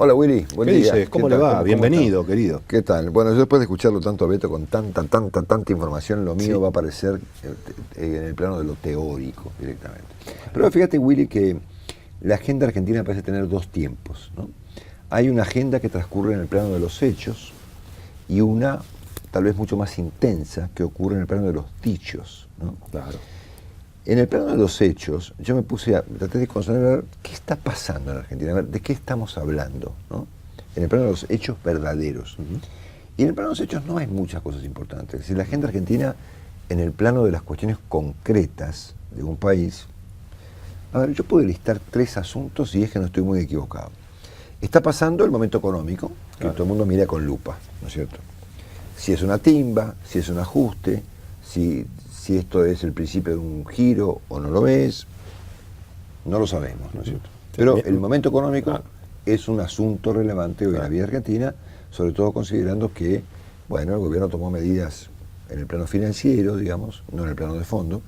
Hola Willy, buen ¿Qué día. dices? ¿Cómo le va? Bienvenido, querido. ¿Qué tal? Bueno, yo después de escucharlo tanto a Beto con tanta información, lo mío va a aparecer en el plano de lo teórico directamente. Pero fíjate, Willy, que la agenda argentina parece tener dos tiempos, ¿no? Hay una agenda que transcurre en el plano de los hechos y una tal vez mucho más intensa que ocurre en el plano de los dichos, ¿no? Claro. En el plano de los hechos, yo traté de concentrar qué está pasando en Argentina, a ver, de qué estamos hablando, ¿no? En el plano de los hechos verdaderos. Y en el plano de los hechos no hay muchas cosas importantes. Es decir, la agenda argentina, en el plano de las cuestiones concretas de un país, a ver, yo puedo listar 3 asuntos y es que no estoy muy equivocado. Está pasando el momento económico, que todo el mundo mira con lupa, ¿no es cierto? Si es una timba, si es un ajuste, si esto es el principio de un giro o no lo es, no lo sabemos, ¿no es cierto? Pero el momento económico es un asunto relevante hoy en la vida argentina, sobre todo considerando que, bueno, el gobierno tomó medidas en el plano financiero, digamos, no en el plano de fondo,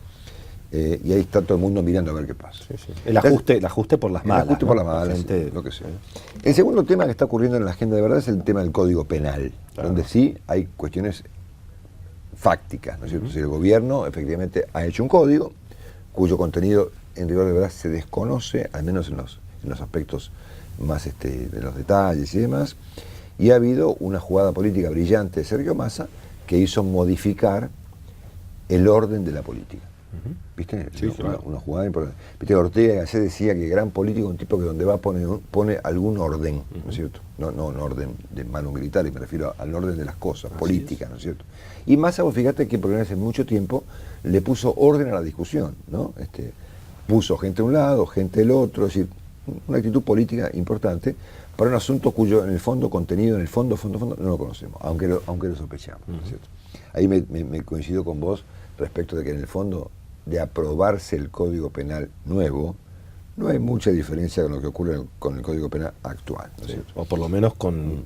y ahí está todo el mundo mirando a ver qué pasa. Sí, sí. El ajuste por las malas. El ajuste por las malas, lo que sea. El segundo tema que está ocurriendo en la agenda de verdad es el tema del Código Penal, donde sí hay cuestiones fácticas, ¿no es cierto? Si el gobierno efectivamente ha hecho un código cuyo contenido en rigor de verdad se desconoce, al menos en los aspectos más de los detalles y demás, y ha habido una jugada política brillante de Sergio Massa que hizo modificar el orden de la política. ¿Viste? Sí, una jugada importante. Viste, Ortega Gasset decía que gran político es un tipo que donde va pone algún orden, ¿no es cierto? No un orden de mano militar, y me refiero al orden de las cosas, políticas, ¿no es cierto? Y Massa, vos fíjate que por hace mucho tiempo le puso orden a la discusión, ¿no? Puso gente a un lado, gente del otro, es decir, una actitud política importante para un asunto cuyo en el fondo, contenido, en el fondo, no lo conocemos, aunque lo sospechamos, ¿no es cierto? Ahí me coincido con vos respecto de que en el fondo, de aprobarse el Código Penal nuevo, no hay mucha diferencia con lo que ocurre con el Código Penal actual, ¿no es cierto? O por lo menos con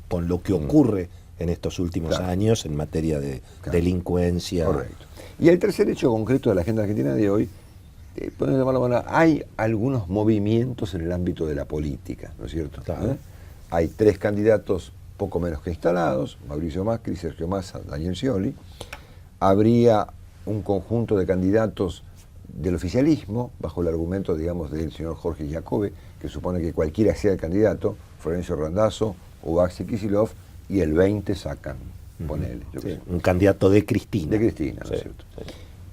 con lo que ocurre en estos últimos años en materia de delincuencia. Correcto. Y el tercer hecho concreto de la agenda argentina de hoy, podemos llamarlo de manera, hay algunos movimientos en el ámbito de la política, ¿no es cierto? Claro. Hay 3 candidatos poco menos que instalados, Mauricio Macri, Sergio Massa, Daniel Scioli. Habría un conjunto de candidatos del oficialismo, bajo el argumento, digamos, del señor Jorge Jacobe, que supone que cualquiera sea el candidato, Florencio Randazzo o Axel Kicillof, y el 20 sacan, ponele. Un candidato de Cristina. De Cristina, ¿no es cierto?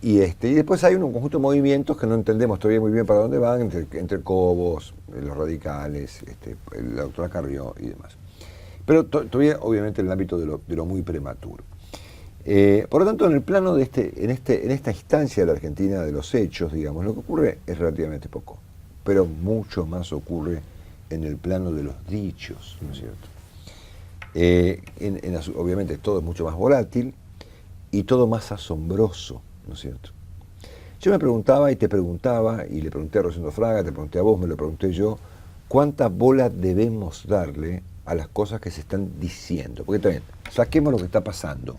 Sí. Y después hay un conjunto de movimientos que no entendemos todavía muy bien para dónde van, entre Cobos, los radicales, la doctora Carrió y demás. Pero todavía, obviamente, en el ámbito de lo muy prematuro. Por lo tanto, en el plano de en esta instancia de la Argentina de los hechos, digamos, lo que ocurre es relativamente poco, pero mucho más ocurre en el plano de los dichos, ¿no es cierto? Obviamente todo es mucho más volátil y todo más asombroso, ¿no es cierto? Yo me preguntaba y te preguntaba, y le pregunté a Rosendo Fraga, te pregunté a vos, me lo pregunté yo, ¿cuánta bola debemos darle a las cosas que se están diciendo? Porque también, saquemos lo que está pasando,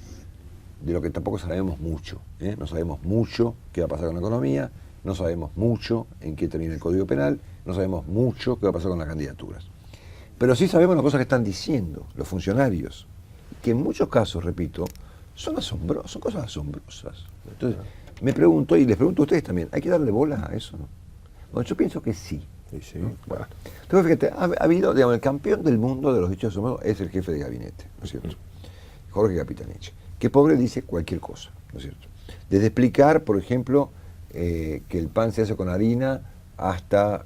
de lo que tampoco sabemos mucho, ¿eh? No sabemos mucho qué va a pasar con la economía, no sabemos mucho en qué termina el Código Penal, no sabemos mucho qué va a pasar con las candidaturas. Pero sí sabemos las cosas que están diciendo los funcionarios, que en muchos casos, repito, son cosas asombrosas. Entonces, me pregunto, y les pregunto a ustedes también, ¿hay que darle bola a eso? ¿No? Bueno, yo pienso que sí. Sí. ¿No? Bueno. Entonces, fíjate, ha habido, digamos, el campeón del mundo de los dichos asombrosos es el jefe de gabinete, ¿no es cierto? Jorge Capitanich, que pobre dice cualquier cosa, ¿no es cierto? Desde explicar, por ejemplo, que el pan se hace con harina, hasta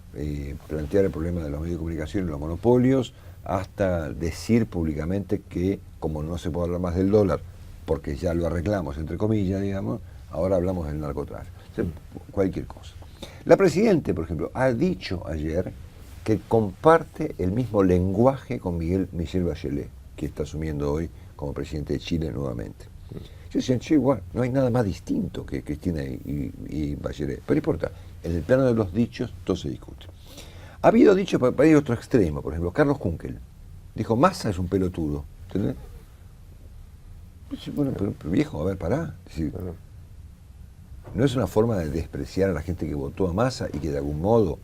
plantear el problema de los medios de comunicación y los monopolios, hasta decir públicamente que, como no se puede hablar más del dólar, porque ya lo arreglamos, entre comillas, digamos, ahora hablamos del narcotráfico. O sea, cualquier cosa. La Presidente, por ejemplo, ha dicho ayer que comparte el mismo lenguaje con Michelle Bachelet, que está asumiendo hoy como presidente de Chile nuevamente. Yo decía, che, igual, no hay nada más distinto que Cristina y Bachelet. Pero no importa, en el plano de los dichos todo se discute. Ha habido dichos para ir a otro extremo, por ejemplo, Carlos Junkel dijo, Massa es un pelotudo. ¿Entendés? Bueno, pero viejo, a ver, pará. Es decir, no es una forma de despreciar a la gente que votó a Massa y que de algún modo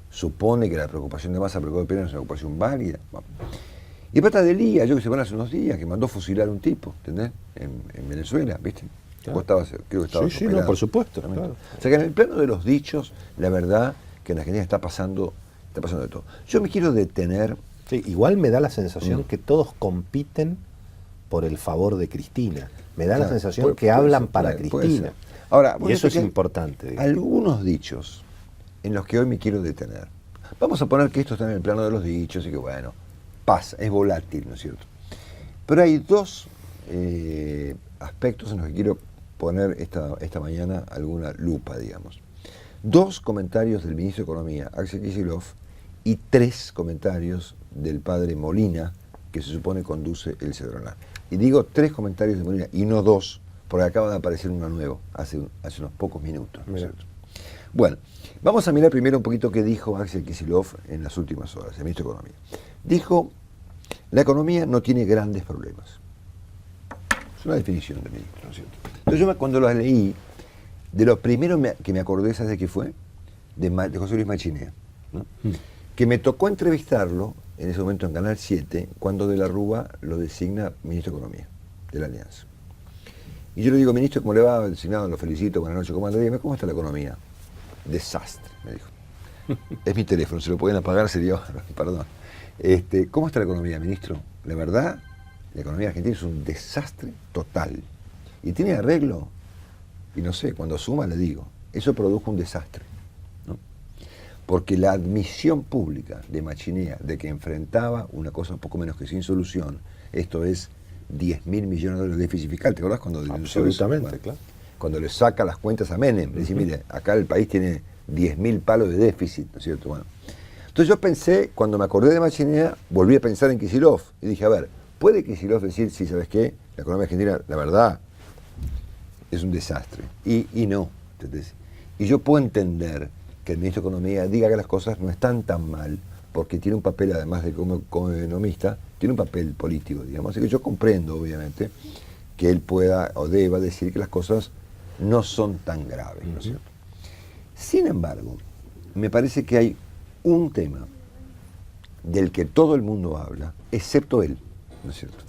supone que la preocupación de Massa por el código penal es una preocupación válida. Bueno. Y pata de Lía, yo que se van hace unos días, que mandó fusilar a un tipo, ¿entendés? En Venezuela, ¿viste? Claro. Vos estabas, creo que estabas Sí, no, por supuesto. Claro. O sea que en el plano de los dichos, la verdad que en Argentina está pasando de todo. Yo me quiero detener. Sí, igual me da la sensación que todos compiten por el favor de Cristina. Me da la sensación que hablan para Cristina. Ahora, y eso es importante. Digamos. Algunos dichos en los que hoy me quiero detener. Vamos a poner que esto está en el plano de los dichos y que bueno, pasa, es volátil, ¿no es cierto? Pero hay dos aspectos en los que quiero poner esta mañana alguna lupa, digamos. Dos comentarios del ministro de Economía, Axel Kicillof, y tres comentarios del padre Molina, que se supone conduce el Cedronar. Y digo tres comentarios de Molina y no dos, porque acaba de aparecer uno nuevo hace unos pocos minutos, ¿no es cierto? Bueno, vamos a mirar primero un poquito qué dijo Axel Kicillof en las últimas horas, el ministro de Economía. Dijo, la economía no tiene grandes problemas. Es una definición del ministro, ¿no es cierto? Entonces yo cuando lo leí, de lo primero que me acordé, ¿sabes de qué fue? De José Luis Machinea, ¿no? Que me tocó entrevistarlo en ese momento en Canal 7, cuando De la Rúa lo designa ministro de Economía de la Alianza. Y yo le digo, ministro, ¿cómo le va? Designado, lo felicito, buenas noches, ¿cómo anda? Dígame, ¿cómo está la economía? Desastre, me dijo. Es mi teléfono, se lo pueden apagar, sería, perdón. ¿Cómo está la economía, ministro? La verdad, la economía argentina es un desastre total. ¿Y tiene arreglo? Y no sé, cuando suma le digo, eso produjo un desastre, ¿no? Porque la admisión pública de Machinea de que enfrentaba una cosa un poco menos que sin solución, esto es 10.000 millones de dólares de déficit fiscal, ¿te acordás cuando absolutamente, bueno, claro. Cuando le saca las cuentas a Menem, le dice, mire, acá el país tiene 10.000 palos de déficit, ¿no es cierto? Bueno, entonces yo pensé, cuando me acordé de Machinea, volví a pensar en Kicillof y dije, a ver, ¿puede Kicillof decir, sí, ¿sabes qué? La economía argentina, la verdad, es un desastre? Y no, ¿entendés? Y yo puedo entender que el ministro de Economía diga que las cosas no están tan mal, porque tiene un papel, además de como economista, tiene un papel político, digamos. Así que yo comprendo, obviamente, que él pueda o deba decir que las cosas no son tan graves, ¿no es cierto? Sin embargo, me parece que hay un tema del que todo el mundo habla, excepto él, ¿no es cierto?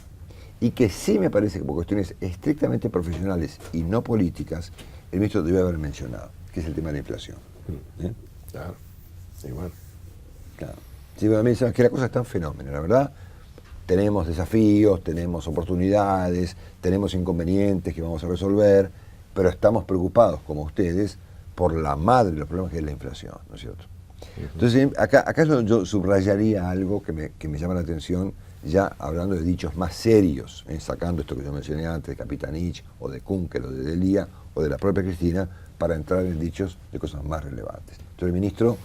Y que sí me parece que por cuestiones estrictamente profesionales y no políticas, el ministro debe haber mencionado, que es el tema de la inflación. ¿Eh? Claro, igual. Claro. Sí, pero a mí me dicen que la cosa está en fenómeno, la verdad. Tenemos desafíos, tenemos oportunidades, tenemos inconvenientes que vamos a resolver, pero estamos preocupados, como ustedes, por la madre de los problemas que es la inflación, ¿no es cierto? Entonces, acá yo subrayaría algo que me llama la atención, ya hablando de dichos más serios, sacando esto que yo mencioné antes, de Capitanich, o de Kunkel, o de Delía, o de la propia Cristina, para entrar en dichos de cosas más relevantes. Entonces el ministro,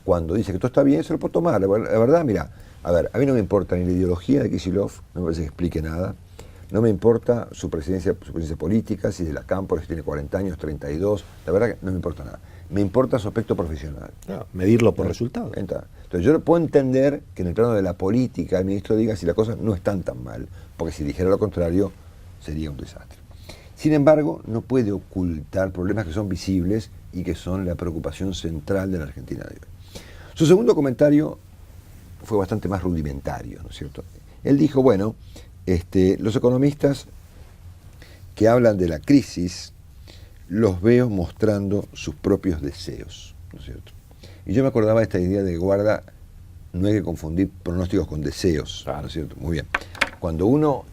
cuando dice que todo está bien, se lo puede tomar. La verdad, mira, a ver, a mí no me importa ni la ideología de Kicillof, no me parece que explique nada, no me importa su presidencia política, si de la Cámpora, si tiene 40 años, 32, la verdad que no me importa nada. Me importa su aspecto profesional. Claro, medirlo por resultados. Entonces yo puedo entender que en el plano de la política el ministro diga si las cosas no están tan mal, porque si dijera lo contrario sería un desastre. Sin embargo, no puede ocultar problemas que son visibles y que son la preocupación central de la Argentina de hoy. Su segundo comentario fue bastante más rudimentario, ¿no es cierto? Él dijo, bueno, los economistas que hablan de la crisis los veo mostrando sus propios deseos, ¿no es cierto? Y yo me acordaba de esta idea de guarda, no hay que confundir pronósticos con deseos, ¿no es cierto? Muy bien. Cuando uno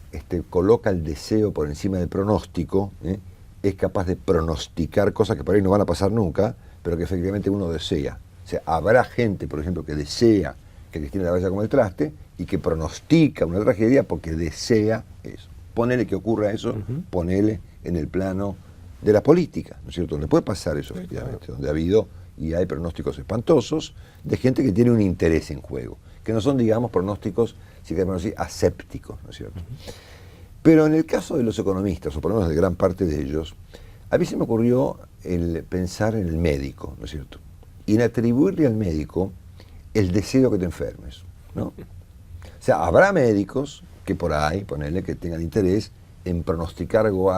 coloca el deseo por encima del pronóstico, es capaz de pronosticar cosas que por ahí no van a pasar nunca, pero que efectivamente uno desea. O sea, habrá gente, por ejemplo, que desea que Cristina la vaya como el traste y que pronostica una tragedia porque desea eso. Ponele que ocurra eso, ponele en el plano de la política, ¿no es cierto? Donde puede pasar eso, efectivamente, claro. Donde ha habido y hay pronósticos espantosos de gente que tiene un interés en juego, que no son, digamos, pronósticos, si queremos decir, asépticos, ¿no es cierto? Pero en el caso de los economistas, o por lo menos de gran parte de ellos, a mí se me ocurrió el pensar en el médico, ¿no es cierto? Y en atribuirle al médico el deseo que te enfermes, ¿no? O sea, habrá médicos que por ahí, ponerle que tengan interés en pronosticar algo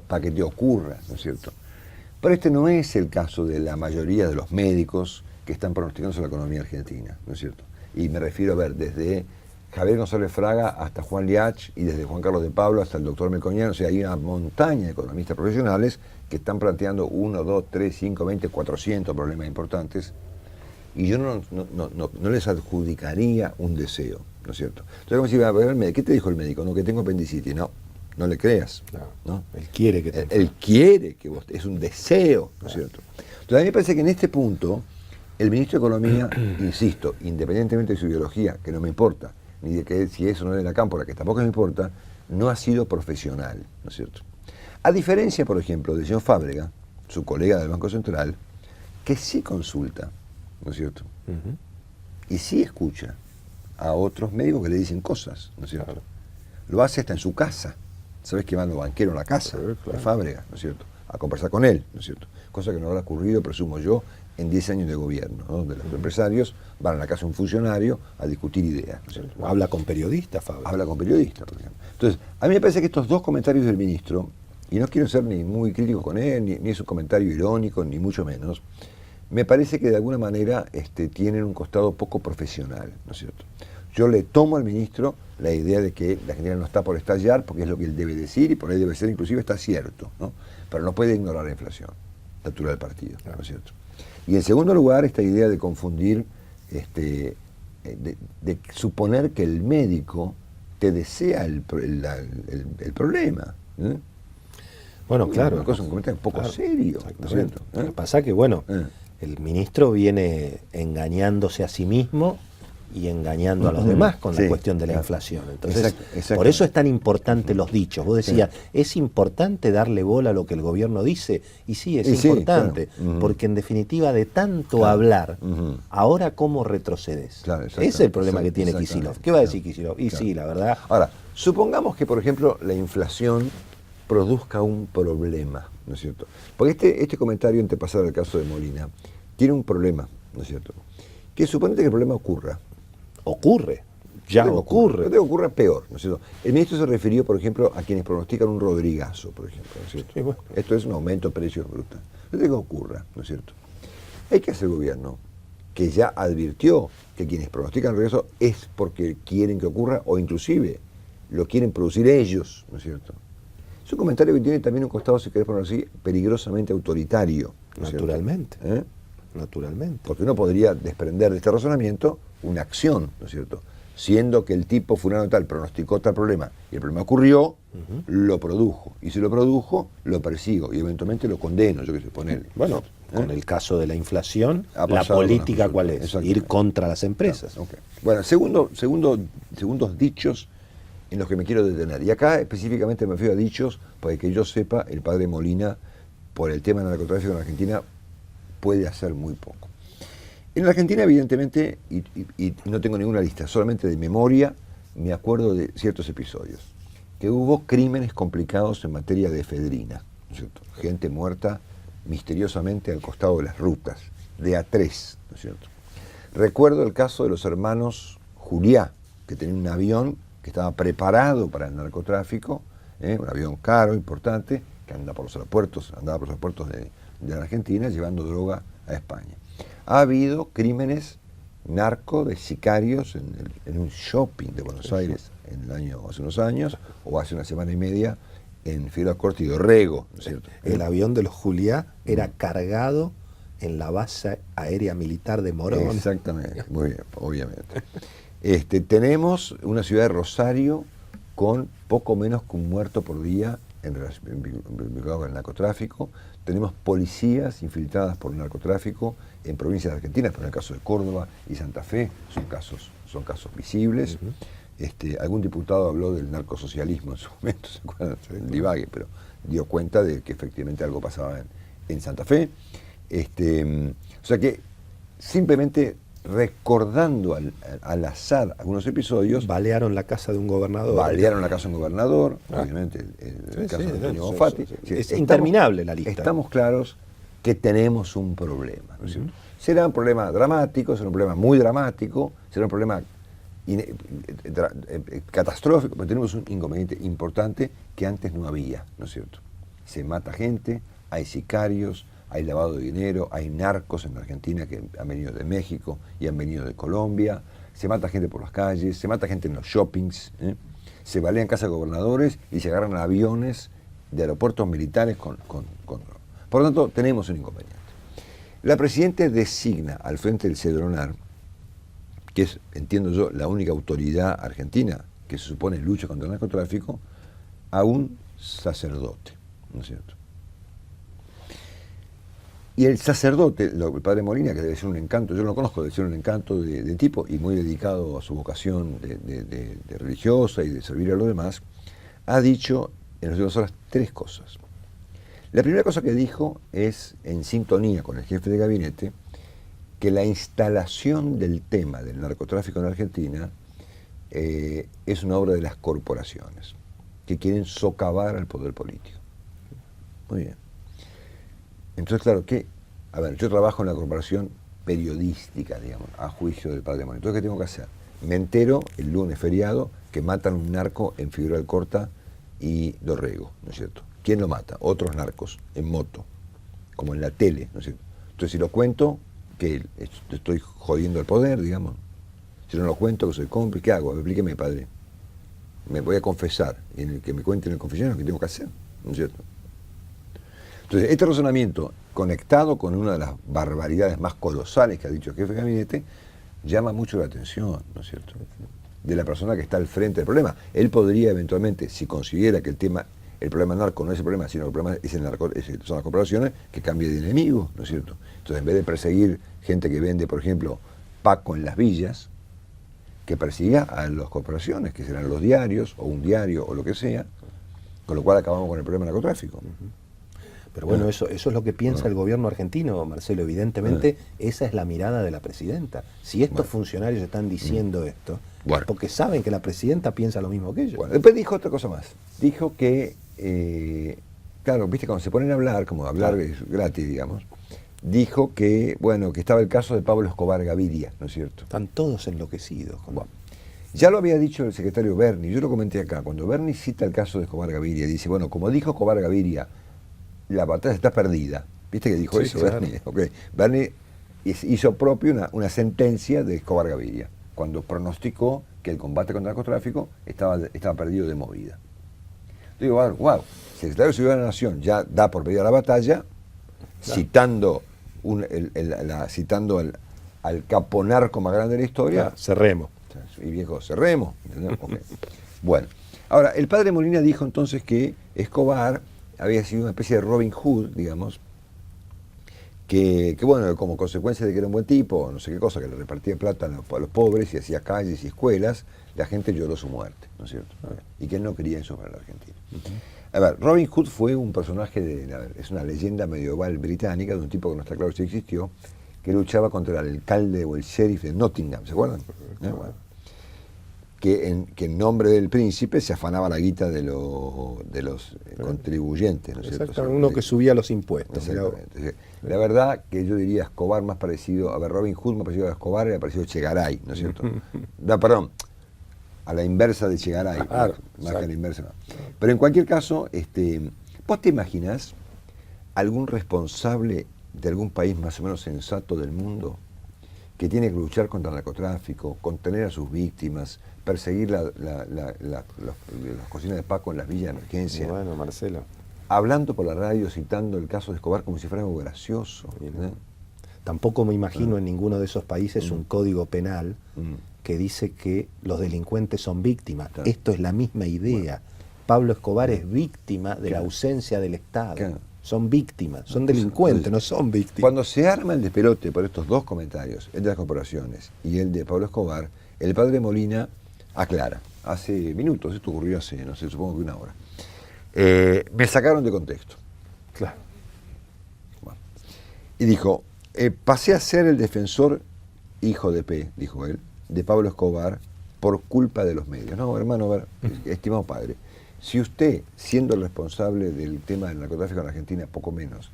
para que te ocurra, ¿no es cierto? Pero este no es el caso de la mayoría de los médicos que están pronosticándose la economía argentina, ¿no es cierto? Y me refiero a ver desde Javier González Fraga hasta Juan Liach y desde Juan Carlos de Pablo hasta el doctor Melconian. O sea, hay una montaña de economistas profesionales que están planteando 1, 2, 3, 5, 20, 400 problemas importantes, y yo no les adjudicaría un deseo, ¿no es cierto? Entonces, como si iba a ver el médico, ¿qué te dijo el médico? No, que tengo apendicitis. No le creas. ¿No? Él quiere que te Él quiere que vos, es un deseo, ¿no es cierto? Entonces, a mí me parece que en este punto, el ministro de Economía, insisto, independientemente de su ideología, que no me importa, ni de que si eso no es de la cámpora, que tampoco me importa, no ha sido profesional, ¿no es cierto? A diferencia, por ejemplo, del señor Fábrega, su colega del Banco Central, que sí consulta, ¿no es cierto? Y sí escucha a otros médicos que le dicen cosas, ¿no es cierto? Claro. Lo hace hasta en su casa. ¿Sabes que van los banqueros a la casa de Fábrega, ¿no es cierto? A conversar con él, ¿no es cierto? Cosa que no habrá ocurrido, presumo yo, en 10 años de gobierno, ¿no? Donde los empresarios van a la casa de un funcionario a discutir ideas, ¿no es cierto? Habla con periodistas, Fábrega. Habla con periodistas, por ejemplo. Entonces, a mí me parece que estos dos comentarios del ministro, y no quiero ser ni muy crítico con él, ni es un comentario irónico, ni mucho menos, me parece que de alguna manera tienen un costado poco profesional, ¿no es cierto? Yo le tomo al ministro la idea de que la Argentina no está por estallar, porque es lo que él debe decir, y por ahí debe ser, inclusive está cierto, ¿no? Pero no puede ignorar la inflación, la altura del partido, ¿no es cierto? Y en segundo lugar, esta idea de confundir, de suponer que el médico te desea el problema, ¿eh? Bueno, claro. Una cosa, un comentario un poco serio, ¿no es cierto? Lo que pasa es que, bueno, el ministro viene engañándose a sí mismo y engañando a los demás con la cuestión de la inflación. Entonces, por eso es tan importante los dichos. Vos decías, ¿es importante darle bola a lo que el gobierno dice? Y sí, es importante, porque en definitiva de tanto hablar, ahora ¿cómo retrocedes? Claro, ese es el problema que tiene Kicillof. ¿Qué va a decir Kicillof? Y sí, la verdad. Ahora, supongamos que, por ejemplo, la inflación produzca un problema, ¿no es cierto? Porque este comentario, antepasado al caso de Molina, tiene un problema, ¿no es cierto? Que suponete que el problema ocurra. Ocurre, ya ocurre. No te ocurra peor, ¿no es cierto? El ministro se refirió, por ejemplo, a quienes pronostican un Rodrigazo, por ejemplo, ¿no es cierto? Sí, bueno. Esto es un aumento de precios brutal. No te que ocurra, ¿no es cierto? Hay que hacer gobierno que ya advirtió que quienes pronostican Rodrigazo es porque quieren que ocurra, o inclusive lo quieren producir ellos, ¿no es cierto? Es un comentario que tiene también un costado, si querés ponerlo así, peligrosamente autoritario, ¿no es cierto? Naturalmente. Naturalmente. Porque uno podría desprender de este razonamiento una acción, ¿no es cierto? Siendo que el tipo fulano tal pronosticó tal problema y el problema ocurrió, lo produjo. Y si lo produjo, lo persigo y eventualmente lo condeno, yo qué sé, poner. Bueno, con el caso de la inflación, la política ¿cuál es? Ir contra las empresas. Okay. Bueno, segundos dichos en los que me quiero detener. Y acá específicamente me refiero a dichos, porque que yo sepa, el padre Molina, por el tema del narcotráfico en Argentina, puede hacer muy poco. En la Argentina, evidentemente, y no tengo ninguna lista, solamente de memoria, me acuerdo de ciertos episodios, que hubo crímenes complicados en materia de efedrina, ¿no es cierto? Gente muerta misteriosamente al costado de las rutas, de A3, ¿no es cierto? Recuerdo el caso de los hermanos Juliá, que tenían un avión que estaba preparado para el narcotráfico, un avión caro, importante, que andaba por los aeropuertos de la Argentina llevando droga a España. Ha habido crímenes narco de sicarios en un shopping de Buenos Aires hace unos años, o hace una semana y media, en Figueroa Corti y Dorrego, ¿no es cierto? El avión de los Juliá era cargado en la base aérea militar de Morón. Exactamente, muy bien, obviamente. Tenemos una ciudad de Rosario con poco menos que un muerto por día vinculado con el narcotráfico. Tenemos policías infiltradas por el narcotráfico en provincias de Argentina, pero en el caso de Córdoba y Santa Fe son casos visibles. Algún diputado habló del narcosocialismo en su momento, ¿se acuerdan? El divague, pero dio cuenta de que efectivamente algo pasaba en Santa Fe. O sea que simplemente recordando al azar algunos episodios. Balearon la casa de un gobernador. Obviamente, el caso de Antonio Bonfatti. Es interminable la lista. Estamos claros que tenemos un problema, ¿no es cierto? Será un problema dramático, será un problema muy dramático, será un problema catastrófico, pero tenemos un inconveniente importante que antes no había, ¿no es cierto? Se mata gente, hay sicarios, hay lavado de dinero, hay narcos en Argentina que han venido de México y han venido de Colombia, se mata gente por las calles, se mata gente en los shoppings, se balean casas de gobernadores y se agarran aviones de aeropuertos militares con. Por lo tanto, tenemos un inconveniente. La Presidenta designa al frente del Cedronar, que es, entiendo yo, la única autoridad argentina que se supone lucha contra el narcotráfico, a un sacerdote, ¿no es cierto? Y el sacerdote, el padre Molina, que debe ser un encanto, yo no lo conozco, debe ser un encanto de tipo y muy dedicado a su vocación de religiosa y de servir a los demás, ha dicho en las últimas horas 3 cosas. La primera cosa que dijo es, en sintonía con el jefe de gabinete, que la instalación del tema del narcotráfico en Argentina es una obra de las corporaciones, que quieren socavar al poder político. Muy bien. Entonces, claro, a ver, yo trabajo en la corporación periodística, digamos, a juicio del padre Molina. Entonces, ¿qué tengo que hacer? Me entero el lunes feriado que matan un narco en Figueroa Alcorta y Dorrego, ¿no es cierto? ¿Quién lo mata? Otros narcos, en moto, como en la tele, ¿no es cierto? Entonces, si lo cuento, que estoy jodiendo el poder, digamos. Si no lo cuento, que soy cómplice, ¿qué hago? Explíqueme, padre. Me voy a confesar, y en el que me cuenten en el confesionario qué tengo que hacer, ¿no es cierto? Entonces, este razonamiento, conectado con una de las barbaridades más colosales que ha dicho el jefe de gabinete, llama mucho la atención, ¿no es cierto?, de la persona que está al frente del problema. Él podría eventualmente, si considera que el problema narco no es el problema, sino que el problema son las corporaciones, que cambie de enemigo, ¿no es cierto? Entonces, en vez de perseguir gente que vende, por ejemplo, Paco en las villas, que persiga a las corporaciones, que serán los diarios, o un diario, o lo que sea, con lo cual acabamos con el problema del narcotráfico. Pero bueno, eso es lo que piensa el gobierno argentino, Marcelo. Evidentemente, esa es la mirada de la presidenta. Si estos funcionarios están diciendo esto, es porque saben que la presidenta piensa lo mismo que ellos. Bueno, después dijo otra cosa más. Dijo que, claro, viste, cuando se ponen a hablar, como hablar es gratis, digamos, dijo que, bueno, que estaba el caso de Pablo Escobar Gaviria, ¿no es cierto? Están todos enloquecidos. Bueno, ya lo había dicho el secretario Berni, yo lo comenté acá, cuando Berni cita el caso de Escobar Gaviria, dice, bueno, como dijo Escobar Gaviria, la batalla está perdida. ¿Viste que dijo eso, claro. Berni? Okay. Berni hizo propio una sentencia de Escobar Gaviria, cuando pronosticó que el combate contra el narcotráfico estaba perdido de movida. Yo digo, wow, si el secretario de Seguridad de la Nación ya da por perdida la batalla, citando al caponarco más grande de la historia. Cerremos. Y viejo, cerremos. Okay. Bueno, ahora, el padre Molina dijo entonces que Escobar había sido una especie de Robin Hood, digamos, que bueno, como consecuencia de que era un buen tipo, no sé qué cosa, que le repartía plata a los pobres y hacía calles y escuelas, la gente lloró su muerte, ¿no es cierto? Y que él no quería eso para la Argentina. A ver, Robin Hood fue un personaje es una leyenda medieval británica de un tipo que no está claro si existió, que luchaba contra el alcalde o el sheriff de Nottingham, ¿se acuerdan? Bueno, que en nombre del príncipe se afanaba la guita de los contribuyentes, ¿no es cierto? Exactamente, uno que subía los impuestos. Exactamente. La verdad que yo diría Escobar más parecido, a ver, Robin Hood más parecido a Escobar era parecido a Chegaray, ¿no es cierto? Perdón, a la inversa de Chegaray, más que a la inversa. No. Pero en cualquier caso, ¿vos te imaginás algún responsable de algún país más o menos sensato del mundo que tiene que luchar contra el narcotráfico, contener a sus víctimas, perseguir las cocinas de Paco en las villas de emergencia? Bueno, Marcelo. Hablando por la radio, citando el caso de Escobar como si fuera algo gracioso. Tampoco me imagino en ninguno de esos países un código penal que dice que los delincuentes son víctimas. Claro. Esto es la misma idea. Bueno. Pablo Escobar es víctima de la ausencia del Estado. Claro. Son víctimas, son delincuentes, no son víctimas. Cuando se arma el despelote por estos dos comentarios, el de las corporaciones y el de Pablo Escobar, el padre Molina aclara, hace minutos, esto ocurrió hace, no sé, supongo que una hora. Me sacaron de contexto. Claro. Bueno. Y dijo, pasé a ser el defensor, hijo de P, dijo él, de Pablo Escobar por culpa de los medios. No, hermano, estimado padre, si usted, siendo el responsable del tema del narcotráfico en Argentina, poco menos,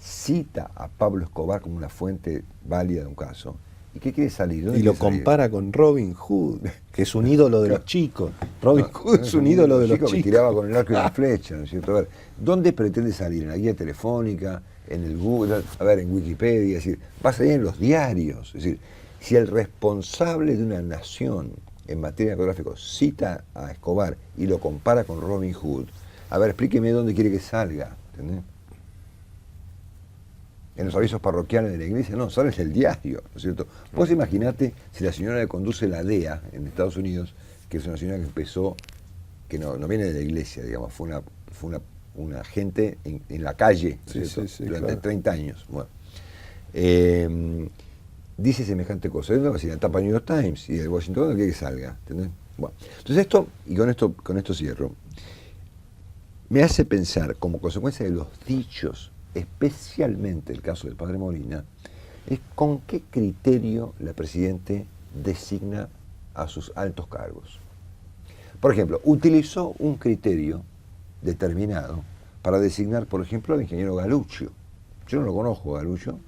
cita a Pablo Escobar como una fuente válida de un caso, ¿Y qué quiere salir? Y lo compara con Robin Hood, que es un ídolo de los chicos. Robin Hood es un ídolo de los chicos. Que tiraba con el arco y la flecha, ¿no es cierto? A ver, ¿dónde pretende salir? ¿En la guía telefónica? ¿En el Google? A ver, en Wikipedia. Es decir, va a salir en los diarios. Es decir, si el responsable de una nación en materia de narcotráfico cita a Escobar y lo compara con Robin Hood, a ver, explíqueme dónde quiere que salga, ¿entendés? En los avisos parroquiales de la iglesia, no, sale en el diario, ¿no es cierto? Vos imaginate si la señora que conduce la DEA en Estados Unidos, que es una señora que empezó, que no viene de la iglesia, digamos, fue una agente en la calle, ¿no es cierto? Durante claro. 30 años. Bueno, dice semejante cosa. Va a decir la tapa New York Times y el Washington no quiere que salga, ¿entendés? Bueno, entonces esto, y con esto cierro, me hace pensar, como consecuencia de los dichos, especialmente el caso del padre Molina, es con qué criterio la Presidente designa a sus altos cargos. Por ejemplo, utilizó un criterio determinado para designar, por ejemplo, al ingeniero Galuccio. Yo no lo conozco, Galuccio,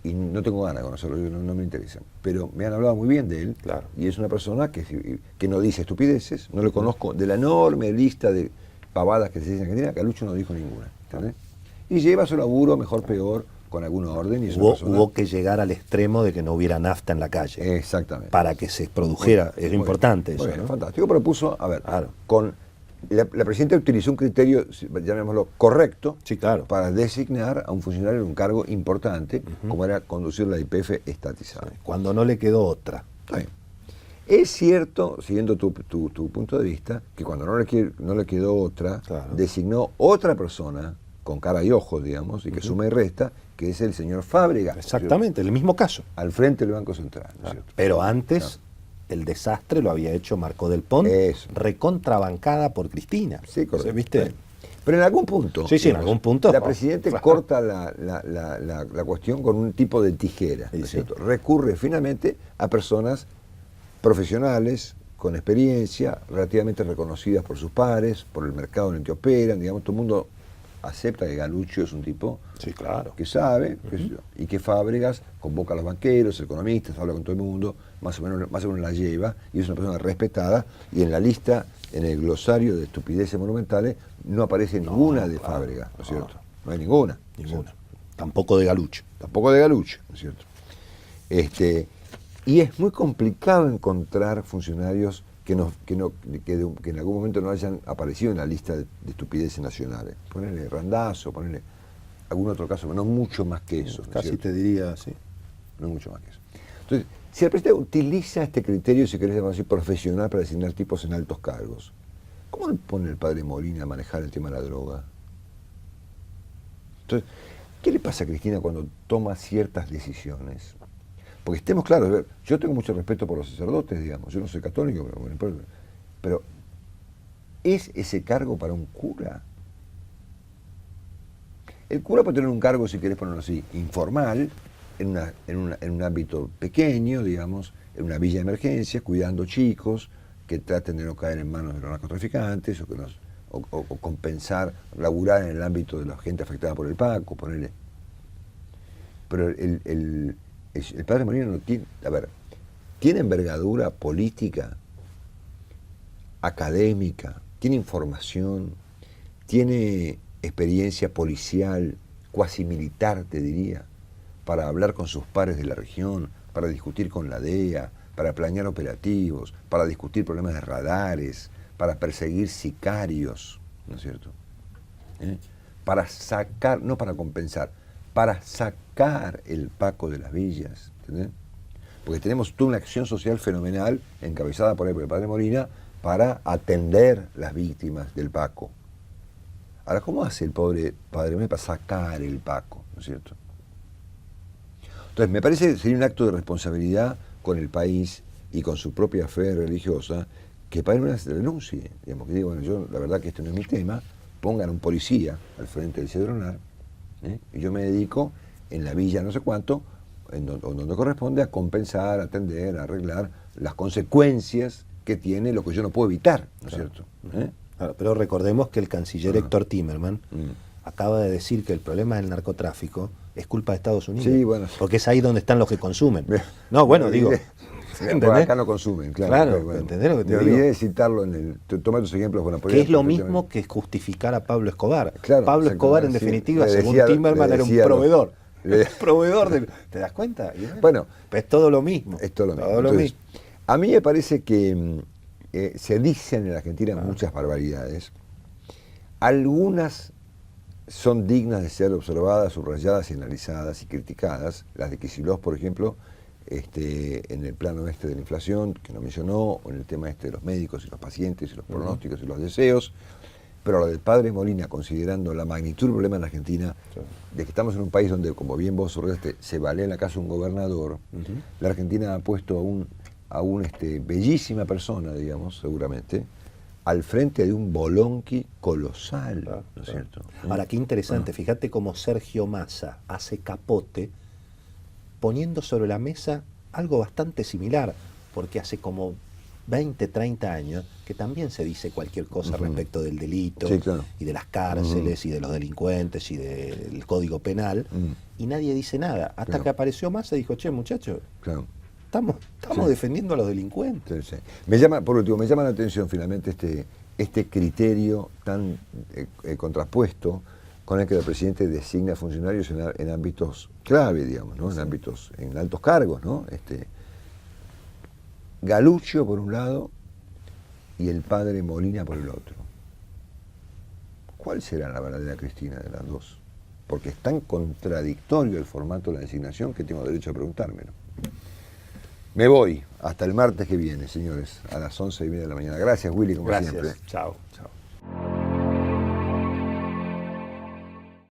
y no tengo ganas de conocerlo, no me interesa. Pero me han hablado muy bien de él, claro. Y es una persona que no dice estupideces, no lo conozco, de la enorme lista de pavadas que se dicen en Argentina, Galuccio no dijo ninguna, ¿entendés? Y lleva su laburo, mejor, peor, con algún orden. Y hubo que llegar al extremo de que no hubiera nafta en la calle. Exactamente. Para que se produjera, es importante eso, bueno, ¿no? Fantástico, pero puso, a ver, claro. La Presidenta utilizó un criterio, llamémoslo, correcto, sí, claro. Para designar a un funcionario en un cargo importante, como era conducir la YPF estatizada. Sí, cuando no le quedó otra. Está bien. Es cierto, siguiendo tu punto de vista, que cuando no le quedó otra, claro. Designó otra persona con cara y ojos, digamos, y que suma y resta, que es el señor Fábregas. Exactamente, el mismo caso. Al frente del Banco Central, ¿no es cierto? Pero antes, el desastre lo había hecho Marco del Pont, recontrabancada por Cristina. Sí, correcto. ¿Viste? Pero en algún punto, sí, en algún punto, la Presidenta corta la cuestión con un tipo de tijera, ¿no es cierto? Recurre finalmente a personas profesionales, con experiencia, relativamente reconocidas por sus pares, por el mercado en el que operan, digamos, todo el mundo acepta que Galuccio es un tipo claro. Que sabe, y que Fábregas convoca a los banqueros, economistas, habla con todo el mundo, más o menos la lleva, y es una persona respetada, y en la lista, en el glosario de estupideces monumentales, no aparece ninguna de Fábregas, ¿no es cierto? No hay ninguna. Ninguna. Tampoco de Galuccio. Tampoco de Galuccio, ¿no es cierto? Y es muy complicado encontrar funcionarios que en algún momento no hayan aparecido en la lista de estupideces nacionales. Ponerle Randazzo, ponerle algún otro caso, pero no mucho más que eso. Casi te diría, sí. No mucho más que eso. Entonces, si el presidente utiliza este criterio, si querés llamarlo así, profesional para designar tipos en altos cargos, ¿cómo le pone el padre Molina a manejar el tema de la droga? Entonces, ¿qué le pasa a Cristina cuando toma ciertas decisiones? Porque estemos claros, a ver, yo tengo mucho respeto por los sacerdotes, digamos, yo no soy católico, pero ¿es ese cargo para un cura? El cura puede tener un cargo, si querés ponerlo así, informal, en un ámbito pequeño, digamos, en una villa de emergencia, cuidando chicos que traten de no caer en manos de los narcotraficantes o compensar, laburar en el ámbito de la gente afectada por el Paco, ponerle. Pero el padre Molina no tiene, a ver, tiene envergadura política, académica, tiene información, tiene experiencia policial, cuasi militar, te diría, para hablar con sus pares de la región, para discutir con la DEA, para planear operativos, para discutir problemas de radares, para perseguir sicarios, ¿no es cierto? Para sacar, no para compensar, para sacar el Paco de las villas, ¿entendés? Porque tenemos toda una acción social fenomenal encabezada por el padre Molina para atender las víctimas del Paco. Ahora, ¿cómo hace el pobre padre Molina para sacar el Paco, ¿no es cierto? Entonces, me parece que sería un acto de responsabilidad con el país y con su propia fe religiosa que el padre Molina se renuncie. Digamos, que digo, bueno, yo la verdad que este no es mi tema, pongan un policía al frente del Cedronar, y yo me dedico en la villa no sé cuánto, donde corresponde, a compensar, a atender, a arreglar las consecuencias que tiene lo que yo no puedo evitar, ¿no es cierto? Claro, pero recordemos que el canciller Héctor Timerman acaba de decir que el problema del narcotráfico es culpa de Estados Unidos. Sí, bueno. Porque es ahí donde están los que consumen. No, bueno, digo... Por acá no consumen, claro. Claro, ¿entendés lo que te me digo? olvidé de citarlo toma tus ejemplos con la Que es lo mismo que justificar a Pablo Escobar. Claro, Pablo Escobar, en definitiva, según Timerman, era un proveedor. Proveedor de... ¿Te das cuenta? Bueno, es todo lo mismo. Es todo lo mismo. Todo lo mismo. A mí me parece que se dicen en la Argentina muchas barbaridades. Algunas son dignas de ser observadas, subrayadas y analizadas y criticadas. Las de Kicillof, por ejemplo, en el plano de la inflación, que no mencionó, o en el tema de los médicos y los pacientes y los pronósticos y los deseos. Pero la del padre Molina, considerando la magnitud del problema en la Argentina, de que estamos en un país donde, como bien vos subrayaste, se valea en la casa un gobernador, la Argentina ha puesto a un bellísima persona, digamos, seguramente, al frente de un bolonqui colosal, ¿no es cierto? Ahora, qué interesante, fíjate cómo Sergio Massa hace capote poniendo sobre la mesa algo bastante similar, porque hace como 20, 30 años que también se dice cualquier cosa respecto del delito, y de las cárceles y de los delincuentes y del Código Penal, y nadie dice nada. Hasta que apareció Massa y dijo, che, muchachos, estamos defendiendo a los delincuentes. Sí. Por último, me llama la atención finalmente este criterio tan contrapuesto con el que el presidente designa funcionarios en ámbitos clave, digamos, ¿no? En altos cargos, ¿no? Galuccio por un lado y el padre Molina por el otro. ¿Cuál será la verdadera Cristina de las dos? Porque es tan contradictorio el formato de la designación que tengo derecho a preguntármelo. Me voy hasta el martes que viene, señores, a las 11:30 de la mañana. Gracias, Willy, como siempre. Chao.